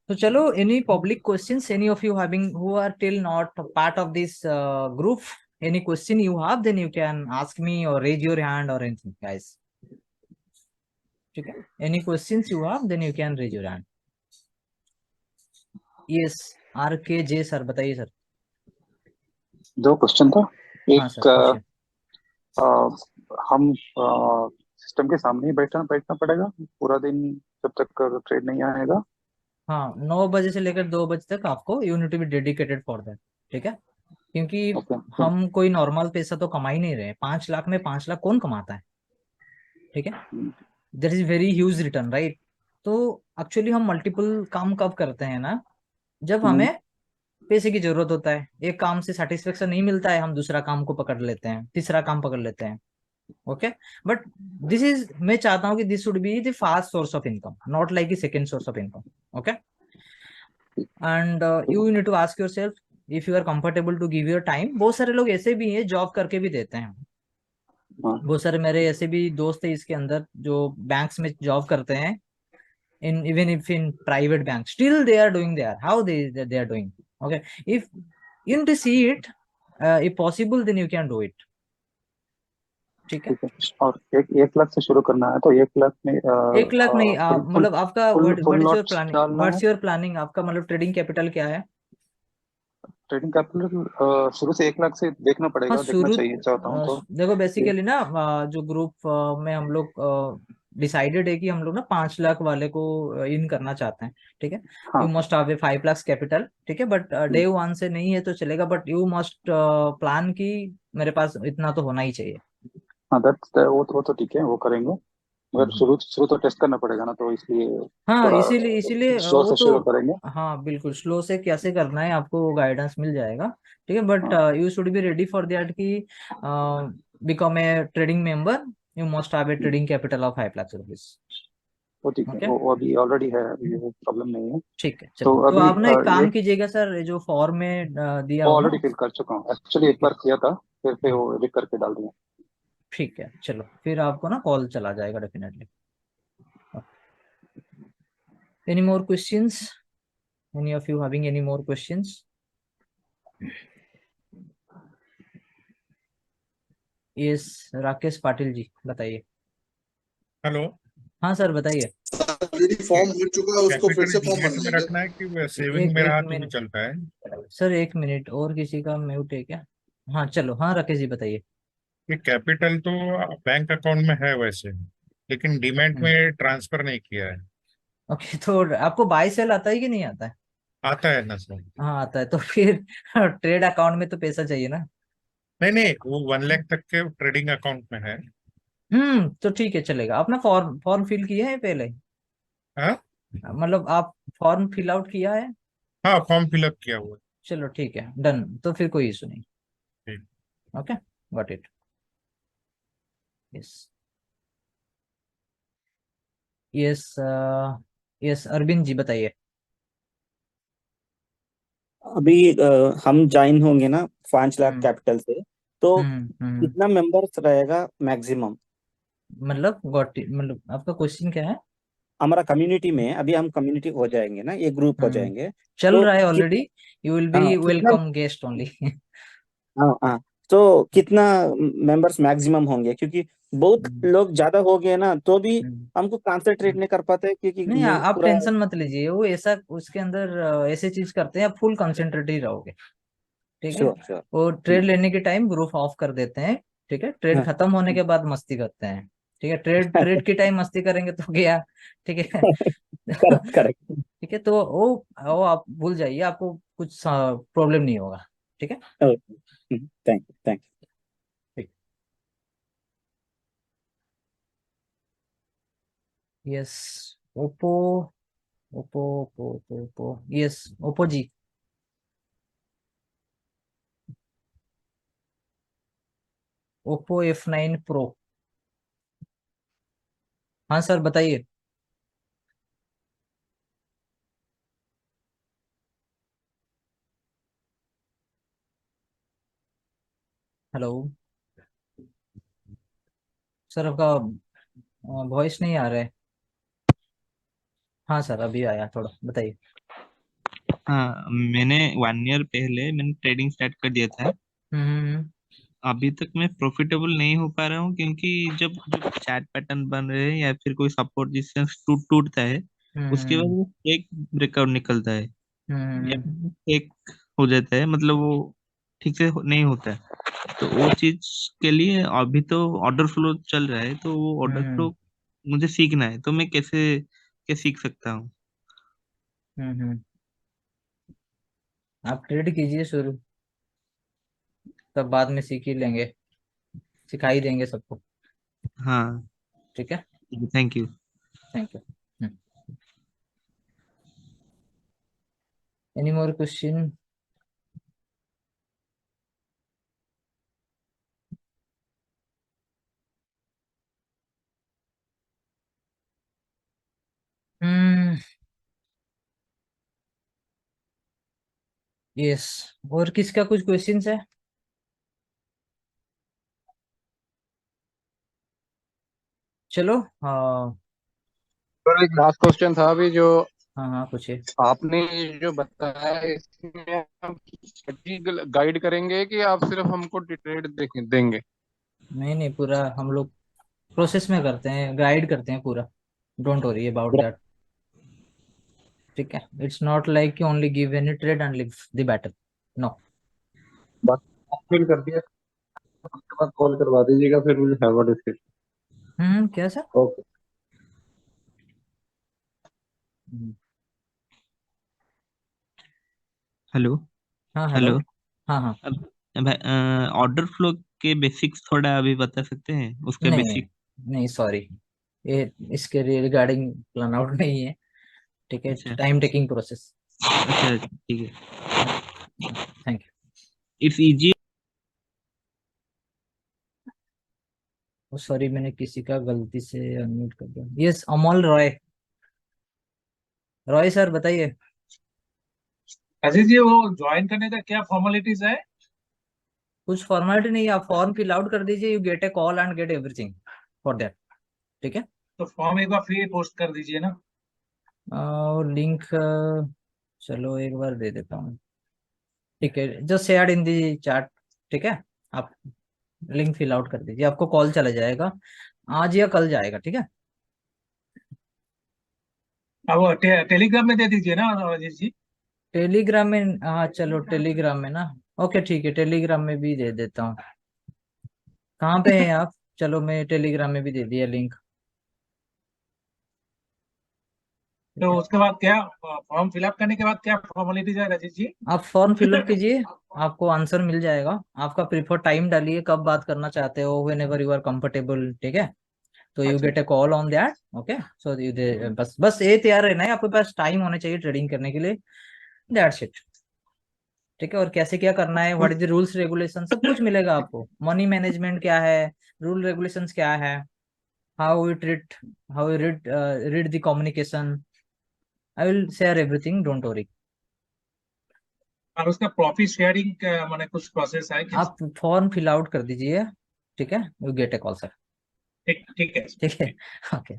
S1: so chalo, any public questions, any of you having who are till not part of this group, any question you have, then you can ask me or raise your hand or anything, guys. Okay, any questions you have, then you can raise your hand. Yes, RKJ sir, बताइए sir.
S8: दो question था।
S1: हाँ
S8: एक
S1: sir, पूछिए।
S8: हम system के सामने ही बैठना बैठना पड़ेगा पूरा दिन जब तक ट्रेड नहीं आएगा?
S1: हाँ, 9 बजे से लेकर 2 बजे तक आपको you need to be dedicated for that. ठीक है, क्योंकि
S8: ओके,
S1: हम कोई नॉर्मल पैसा तो कमा ही नहीं रहे। 5 लाख में 5 लाख कौन कमाता है? ठीक है, there is very huge return, right. तो एक्चुअली हम मल्टीपल काम कब करते हैं ना, जब हमें पैसे की जरूरत होता है। एक काम से सेटिस्फेक्शन नहीं मिलता है, हम दूसरा काम को पकड़ लेते हैं, तीसरा काम पकड़ लेते हैं। ओके, बट दिस इज, मैं चाहता हूँ कि this should be the fast source of income, not like second source of income. Okay, and you need to ask yourself if you are comfortable to give your time. बहुत सारे लोग ऐसे भी हैं जॉब करके भी देते हैं। बहुत सारे मेरे ऐसे भी दोस्त है इसके अंदर जो बैंक्स में जॉब करते हैं, in even if in private bank, still they are doing there, how they are doing. Okay, if you need to see it, if possible then you can do it. ठीक है,
S8: ठीक है। और एक लाख से शुरू करना है तो 1 लाख में
S1: 1 लाख नहीं,
S8: फुल फुल
S1: मतलब आपका
S8: full
S1: what
S8: full
S1: is your
S8: lots
S1: planning,
S8: डालना है।
S1: व्हाट्स योर प्लानिंग, आपका मतलब ट्रेडिंग कैपिटल क्या है?
S8: ट्रेडिंग कैपिटल शुरू से 1 लाख से देखना
S1: हाँ,
S8: पड़ेगा, देखना
S1: शुरू
S8: चाहिए चाहता हूँ तो
S1: देखो
S8: ये।
S1: बेसिकली ना, जो ग्रुप में हम लोग डिसाइडेड है कि हम लोग ना 5 लाख वाले को इन करना चाहते हैं। ठीक है,
S8: हाँ।
S1: You must have A 5 lakh capital. ठीक है, बट डे वन से नहीं है तो चलेगा, बट यू मस्ट प्लान की मेरे पास इतना तो होना ही चाहिए।
S8: हाँ, वो तो ठीक है, वो करेंगे। मगर शुरू शुरू तो टेस्ट करना पड़ेगा ना, तो इसलिए
S1: हाँ,
S8: थोड़ा
S1: इसीलिए इसीलिए
S8: जोर
S1: वो
S8: से
S1: तो,
S8: शुरू करेंगे।
S1: हाँ बिल्कुल, स्लो से कैसे करना है आपको वो गाइडेंस मिल जाएगा। ठीक है, बट
S8: हाँ,
S1: you should be ready for that कि become a trading member, you must have a trading capital of 5 lakh rupees.
S8: वो ठीक है,
S1: ओके,
S8: वो अभी ऑलरेडी है, अभी वो प्रॉब्लम नहीं है।
S1: ठीक है,
S8: तो
S1: चलो, तो
S8: अभी
S1: आप ना एक
S8: ये
S1: काम कीजिएगा सर, ये जो फॉर्म में दिया
S8: वो
S1: हो
S8: ऑलरेडी
S1: ना।
S8: फिल कर चुका हूँ, एक्चुअली एक
S1: ठीक है,
S8: बार किया था, फिर वो एडिट करके डाल दिया।
S1: ठीक है, चलो, फिर आपको ना कॉल चला जाएगा definitely. Any more questions, any of you having any more questions? Yes, Rakesh Patil ji बताइए।
S9: हेलो।
S1: हाँ सर, बताइए।
S10: ऑलरेडी फॉर्म भर चुका है, उसको फिर
S9: कैपिटल
S10: से फॉर्म भर
S9: डिमेट में
S10: दीजिए।
S9: रखना है कि सेविंग
S1: एक
S9: में
S1: एक
S9: रहा तो भी
S1: मिनट
S9: चलता है?
S1: सर, 1 मिनट, और किसी का म्यूट है क्या? हाँ चलो, हाँ राकेश जी बताइए।
S9: कि कैपिटल तो बैंक अकाउंट में है वैसे, लेकिन डिमेट में ट्रांसफर नहीं किया है।
S1: ओके, तो आपको बाय सेल आता है कि नहीं आता है?
S9: आता है ना सर?
S1: हाँ आता है, तो फिर ट्रेड अकाउंट में तो पैसा चाहिए ना।
S9: नहीं नहीं, वो 1 लाख तक के ट्रेडिंग अकाउंट में है।
S1: तो ठीक है, चलेगा। आपने फॉर्म फॉर्म फिल किया है पहले?
S9: हाँ
S1: मतलब आप फॉर्म फिल आउट किया है?
S9: हाँ, फॉर्म फिलअप किया हुआ
S1: चलो ठीक है, डन, तो फिर कोई इशू नहीं।
S9: है।
S1: Okay, got it. Yes yes yes, Arvind ji बताइए।
S11: अभी हम ज्वाइन होंगे ना 5 लाख
S1: हम्म
S11: कैपिटल से, तो
S1: हम्म।
S11: कितना मेंबर्स रहेगा मैक्सिमम?
S1: मतलब गॉट इट, मतलब आपका क्वेश्चन क्या है?
S11: हमारा कम्युनिटी में अभी हम कम्युनिटी हो जाएंगे ना, ये ग्रुप हो
S1: हम्म
S11: जाएंगे,
S1: चल
S11: तो
S1: रहा है
S11: कितना?
S1: ऑलरेडी। यू विल
S11: हाँ
S1: बी
S11: कितना?
S1: Welcome guest only.
S11: हाँ हाँ, तो कितना मेंबर्स मैक्सिमम होंगे? क्योंकि बहुत लोग ज्यादा हो गए ना, तो भी हमको कंसंट्रेट नहीं कर पाते, क्योंकि
S1: नहीं, आप
S11: पूरा।
S1: टेंशन मत लीजिए, वो ऐसा उसके अंदर ऐसे चीज करते हैं, आप फुल कंसेंट्रेट ही रहोगे। ठीक है।
S11: Sure sure.
S1: वो ट्रेड लेने के टाइम ग्रुप ऑफ कर देते हैं। ठीक है, ट्रेड
S11: हाँ
S1: खत्म होने के बाद मस्ती करते हैं। ठीक है, ट्रेड ट्रेड के टाइम मस्ती करेंगे तो गया। ठीक है।
S11: Correct correct.
S1: ठीक है, तो वो आप भूल जाइए, आपको कुछ प्रॉब्लम नहीं होगा। ठीक है।
S11: थैंक यू थैंक
S1: ठीक। Yes. Oppo Oppo Oppo Oppo Oppo. Yes, Oppo ji. Oppo F9 pro. हाँ सर बताइए। हेलो सर, आपका वॉइस नहीं आ रहा है। हाँ सर, अभी आया थोड़ा, बताइए।
S12: हाँ, मैंने 1 ईयर पहले मैंने ट्रेडिंग स्टार्ट कर दिया था।
S1: हम्म
S12: अभी तक मैं प्रॉफिटेबल नहीं हो पा रहा हूँ, क्योंकि जब जब चार्ट पैटर्न बन रहे हैं या फिर कोई सपोर्ट जिससे टूटता है, उसके
S1: हम्म
S12: बाद एक ब्रेकआउट निकलता है या
S1: हम्म
S12: एक हो जाता है, मतलब वो ठीक से नहीं होता है। तो वो चीज के लिए अभी तो ऑर्डर फ्लो चल रहा है, तो वो ऑर्डर
S1: हम्म
S12: फ्लो मुझे सीखना है, तो मैं कैसे सीख सकता हूँ?
S1: हम्म। आप ट्रेड कीजिए शुरू, तब बाद में सीख ही लेंगे, सिखा ही देंगे सबको।
S12: हाँ,
S1: ठीक है।
S12: Thank you.
S1: Thank you. Any more question? Hmm. Yes. और किसका कुछ क्वेश्चंस है? चलो। हाँ
S4: सर, एक लास्ट क्वेश्चन था अभी जो
S1: हाँ हाँ, पूछिए।
S4: आपने जो बताया, इसमें हम स्ट्रेटजी गाइड करेंगे कि आप सिर्फ हमको ट्रेड देंगे?
S1: नहीं नहीं, पूरा हम लोग प्रोसेस में करते हैं, गाइड करते हैं पूरा। Don't worry about that. ठीक है, it's not like you only give any trade and leave the battle. No.
S4: बस फिल कर दिया, उसके बाद कॉल करवा दीजिएगा, फिर मुझे हैव अ डिस्कशन।
S1: क्या सर?
S4: ओके।
S1: Hmm,
S12: hello.
S1: हाँ हेलो।
S12: हेलो।
S1: हाँ हाँ।
S12: अब ऑर्डर फ्लो के बेसिक्स थोड़ा अभी बता सकते हैं, उसके
S1: नहीं
S12: बेसिक?
S1: नहीं, सॉरी, ये इसके रिगार्डिंग प्लान आउट नहीं है। ठीक है,
S12: अच्छा
S1: टाइम टेकिंग प्रोसेस।
S12: अच्छा, ठीक है।
S1: Thank
S12: it's easy.
S1: You. Sorry, मैंने किसी का गलती से अनम्यूट कर दिया। यस, अमोल रॉय। रॉय सर बताइए।
S13: अजीत जी, वो ज्वाइन करने का क्या फॉर्मेलिटीज है?
S1: कुछ फॉर्मेलिटी नहीं है, आप फॉर्म फिल आउट कर दीजिए, you get A call and get everything for that. ठीक है।
S13: तो फॉर्म एक बार फ्री पोस्ट कर दीजिए ना।
S1: और लिंक चलो एक बार दे देता हूँ। ठीक है, just shared in the chat. ठीक है, आप लिंक फिल आउट कर दीजिए, आपको कॉल चला जाएगा, आज या कल जाएगा। ठीक है।
S13: अब वो टेलीग्राम में दे दीजिए ना अजीत जी।
S1: टेलीग्राम में? हाँ चलो, टेलीग्राम में ना। ओके ठीक है, टेलीग्राम में भी दे देता हूँ। कहाँ पे हैं आप? चलो, मैं टेलीग्राम में भी दे दिया लिंक। ठीक
S13: तो
S1: है,
S13: उसके बाद क्या, फॉर्म फिलअप करने के बाद क्या फॉर्मेलिटीज है अजीत जी?
S1: आप फॉर्म फिलअप कीजिए, आपको आंसर मिल जाएगा। आपका प्रीफर टाइम डालिए, कब बात करना चाहते हो, whenever you are comfortable. ठीक है। तो यू
S14: अच्छा
S1: get a call on that. Okay, so you बस ये तैयार रहना है, आपके पास टाइम होने चाहिए ट्रेडिंग करने के लिए, दैट्स इट। ठीक है, और कैसे क्या करना है, what is the rules regulation, सब कुछ मिलेगा आपको। मनी मैनेजमेंट क्या है, रूल रेगुलेशंस क्या है, how we treat, how we read the communication, I will share everything, don't worry.
S13: और उसका प्रॉफिट शेयरिंग का माने कुछ प्रोसेस है क्या?
S1: आप फॉर्म फिल आउट कर दीजिए, ठीक है, you get a call sir.
S13: ठीक ठीक है
S1: ठीक है, okay.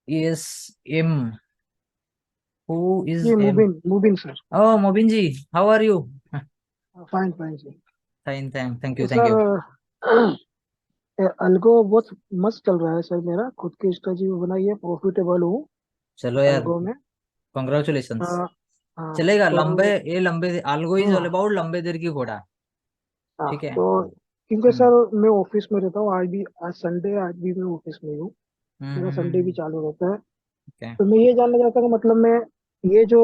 S1: Yes, M, who is
S14: ये
S1: M?
S14: Mubin sir.
S1: Oh Mobin ji, how are you?
S14: Fine fine sir.
S1: Fine, thank
S14: to
S1: you, thank you.
S14: Sir algo बहुत मस्त चल रहा है सर, मेरा खुद की स्ट्रेटजी बनाई है, प्रॉफिटेबल हूँ
S1: चलो यार,
S14: अल्गो में।
S1: कॉन्ग्रेचुलेशंस।
S14: हाँ हाँ,
S1: चलेगा,
S14: तो
S1: लंबे, ये लंबे, आल्गो इज ऑल
S14: हाँ
S1: अबाउट लंबे देर की घोड़ा।
S14: हाँ,
S1: ठीक है।
S14: तो क्योंकि सर मैं ऑफिस में रहता हूँ, आज संडे, आज भी मैं ऑफिस में हूँ, मेरा संडे भी चालू रहता है।
S1: ओके।
S14: तो मैं ये जानना चाहता हूँ कि मतलब मैं ये जो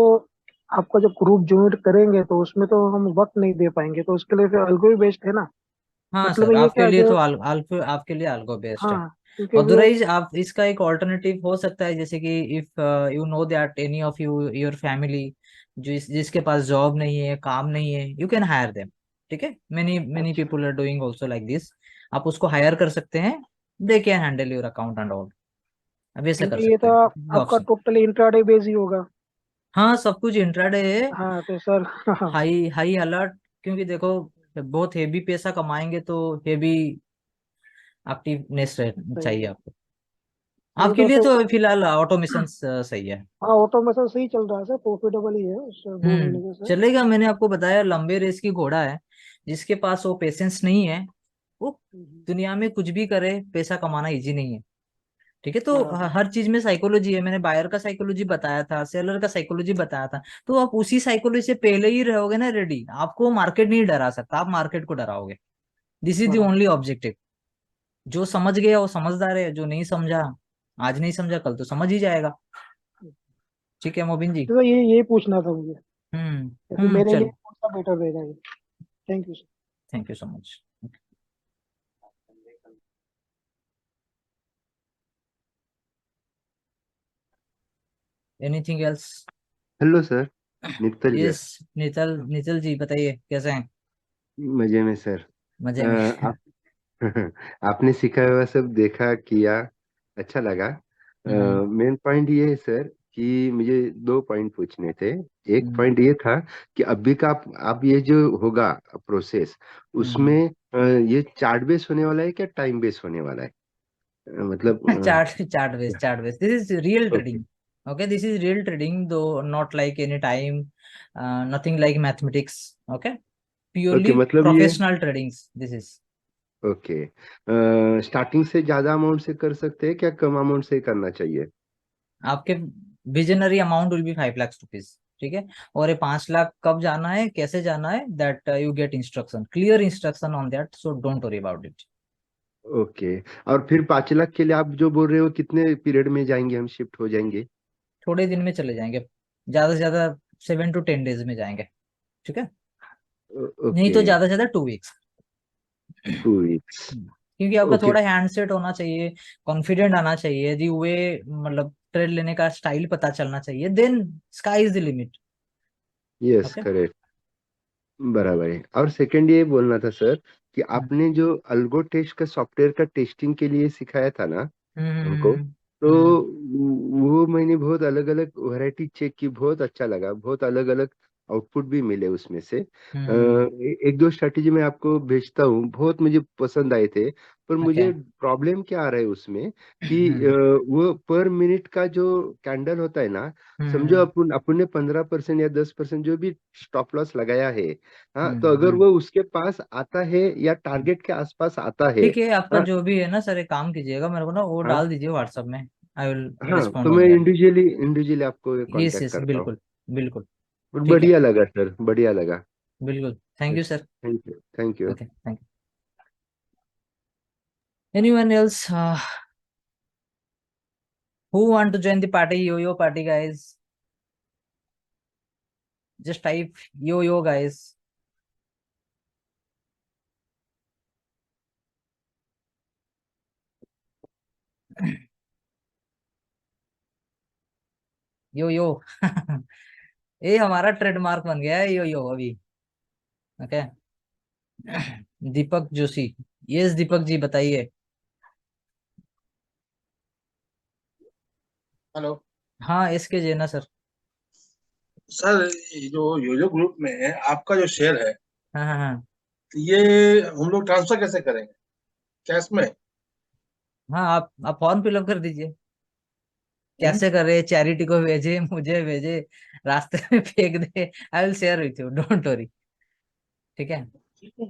S14: आपका जो ग्रुप ज्वाइन करेंगे तो उसमें तो हम वक्त नहीं दे पाएंगे, तो उसके लिए फिर अल्गो ही बेस्ट है ना?
S1: हाँ
S14: मतलब
S1: सर,
S14: ये
S1: आपके
S14: क्या
S1: लिए
S14: जो,
S1: तो आपके लिए आल्गो बेस्ट है।
S14: हाँ क्योंकि वो,
S1: अदरवाइज आप इसका एक ऑल्टरनेटिव हो सकता है, जैसे कि if you know that any of you your family जिसके पास जॉब नहीं है, काम नहीं है, यू कैन हायर देम। ठीक है, मेनी मेनी
S14: अच्छा
S1: people are doing also like this. आप उसको हायर कर सकते हैं, they can handle your account and all. अब ऐसे कर
S14: क्योंकि ये
S1: सकते
S14: तो
S1: हैं, ये
S14: आपका
S1: ऑप्शन।
S14: टोटल इंट्राडे बेस ही होगा।
S1: हाँ, सब कुछ इंट्राडे है,
S14: हाँ तो सर हाँ
S1: हाई हाई अलर्ट। क्योंकि देखो, बहुत हेवी पैसा कमाएंगे तो हेवी एक्टिवनेस
S14: सही
S1: चाहिए
S14: है।
S1: आपको।
S14: नहीं
S1: आपके
S14: तो
S1: लिए
S14: सर,
S1: तो फिलहाल ऑटोमेशन सही है।
S14: हाँ ऑटोमेशन सही चल रहा है सर, प्रॉफिटेबल ही है सर 2 महीने से।
S1: चलेगा, मैंने आपको बताया लंबे रेस की घोड़ा है। जिसके पास वो पेशेंस नहीं है, वो दुनिया में कुछ भी करे, पैसा कमाना इजी नहीं है। ठीक है, तो
S14: बराबर।
S1: हर चीज में साइकोलॉजी है। मैंने बायर का साइकोलॉजी बताया था, सेलर का साइकोलॉजी बताया था, तो आप उसी साइकोलॉजी से पहले ही रहोगे ना रेडी, आपको मार्केट नहीं डरा सकता, आप मार्केट को डराओगे। दिस इज द
S14: बराबर।
S1: Only objective. जो समझ गया वो समझदार है, जो नहीं समझा, आज नहीं समझा कल तो समझ ही जाएगा। ठीक है मोबिन जी।
S14: तो यही पूछना था मुझे, अभी मेरे लिए
S1: चल,
S14: कौन सा बेटर रहेगा ये। Thank you sir.
S1: Thank you so much. Anything else?
S15: Hello sir, Nittal
S1: yes,
S15: here.
S1: Nital ji बताइए, कैसे हैं?
S15: मजे में सर।
S1: मजे में।
S15: आप आपने सिखाया हुआ सब देखा किया, अच्छा लगा।
S1: हम्म
S15: मेन पॉइंट ये है सर कि मुझे 2 पॉइंट पूछने थे। एक
S1: हम्म
S15: पॉइंट ये था कि अभी का आप ये जो होगा प्रोसेस,
S1: हम्म
S15: उसमें ये चार्ट बेस होने वाला है क्या टाइम बेस होने वाला है? मतलब
S1: chart base, this is real
S15: okay
S1: trading. Okay, this is real trading, though not like any time, nothing like mathematics. Okay,
S15: okay,
S1: purely
S15: मतलब ये
S1: professional tradings. This is
S15: okay, starting से ज्यादा amount से कर सकते हैं क्या, कम अमाउंट से करना चाहिए?
S1: आपके visionary amount will be 5 lakh rupees. ठीक है, और ये 5 लाख कब जाना है, कैसे जाना है, that you get instruction, clear instruction on that, so don't worry about it.
S15: Okay, और फिर 5 लाख के लिए आप जो बोल रहे हो कितने पीरियड में जाएंगे, हम शिफ्ट हो जाएंगे?
S1: थोड़े दिन में चले जाएंगे, ज्यादा से ज्यादा 7 to 10 days में जाएंगे। ठीक है, नहीं
S15: ओके,
S1: तो ज्यादा से ज्यादा 2 weeks।
S15: 2 वीक्स।
S1: क्योंकि आपका
S15: ओके,
S1: थोड़ा हैंडसेट होना चाहिए, कॉन्फिडेंट आना चाहिए, दी वे, मतलब ट्रेड लेने का स्टाइल पता चलना चाहिए, then sky is the limit.
S15: Yes
S1: okay.
S15: Correct, बराबर है। और सेकंड ये बोलना था सर कि आपने जो अल्गो टेस्ट का सॉफ्टवेयर का टेस्टिंग के लिए सिखाया था ना हमको, तो वो मैंने बहुत अलग अलग वैरायटी चेक की, बहुत अच्छा लगा, बहुत अलग अलग आउटपुट भी मिले उसमें से। एक दो स्ट्रैटेजी मैं आपको भेजता हूँ, बहुत मुझे पसंद आए थे। पर
S1: ओके।
S15: मुझे प्रॉब्लम क्या आ रहा है उसमें कि वो पर मिनट का जो कैंडल होता है ना, समझो अपने 15% या 10% जो भी स्टॉप लॉस लगाया है, हाँ, तो अगर वो उसके पास आता है या टारगेट के आसपास आता है,
S1: ठीक है, आपका
S15: हाँ
S1: जो भी है ना सर, एक काम कीजिएगा, मेरे को ना वो
S15: हाँ
S1: डाल दीजिए व्हाट्सएप में, आई विल
S15: हाँ,
S1: रिस्पॉन्ड
S15: तो
S1: ऑन
S15: मैं
S1: दैट।
S15: इंडिविजुअली इंडिविजुअली आपको
S1: यस
S15: कांटेक्ट
S1: यस,
S15: करता हूँ।
S1: बिल्कुल बिल्कुल।
S15: और
S1: ठीक है,
S15: बढ़िया लगा सर, बढ़िया लगा।
S1: बिल्कुल, thank you sir.
S15: Thank you, thank you.
S1: Okay, thank you. Anyone else who want to join the party, yo party guys? Just type yo guys. यो यो ये हमारा ट्रेडमार्क बन गया है, यो यो अभी। ओके। दीपक जोशी, यस दीपक जी बताइए।
S10: हेलो
S1: हाँ एसके जैना सर।
S10: सर, ये जो ग्रुप में है आपका जो शेयर है,
S1: हाँ हाँ हाँ
S10: तो ये हम लोग ट्रांसफर कैसे करेंगे? कैश में?
S1: हाँ, आप फॉर्म फिलअप कर दीजिए। कैसे करे, चैरिटी को भेजे, मुझे भेजे, रास्ते में फेंक दे, I will share with you, don't worry. ठीक है
S10: ठीक है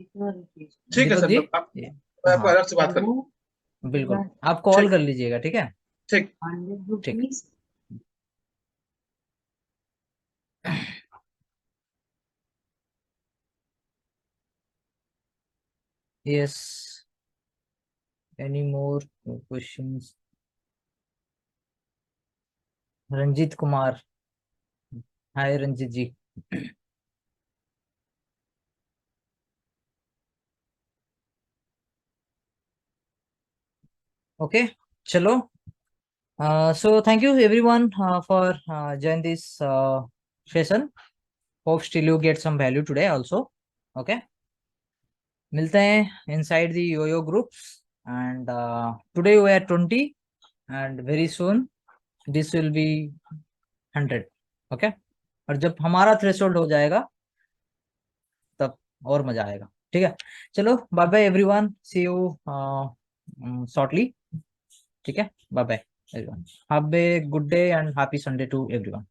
S1: दीपक
S10: सर,
S1: जी।
S10: मैं आपको
S1: हाँ
S10: अलग से बात करूँ।
S1: बिल्कुल, आप कॉल
S10: ठीक
S1: कर लीजिएगा। ठीक है
S10: ठीक।
S1: ठीक। Yes, any more questions? Ranjit Kumar, hi Ranjit ji. Okay चलो, so thank you everyone for join this session. Hope still you get some value today also. Okay, मिलते हैं inside the yo-yo groups, and today we are 20 and very soon this will be 100. Okay, और जब हमारा threshold हो जाएगा तब और मजा आएगा। ठीक है, चलो bye bye everyone, see you shortly. ठीक है, bye bye everyone, have a good day and happy Sunday to everyone.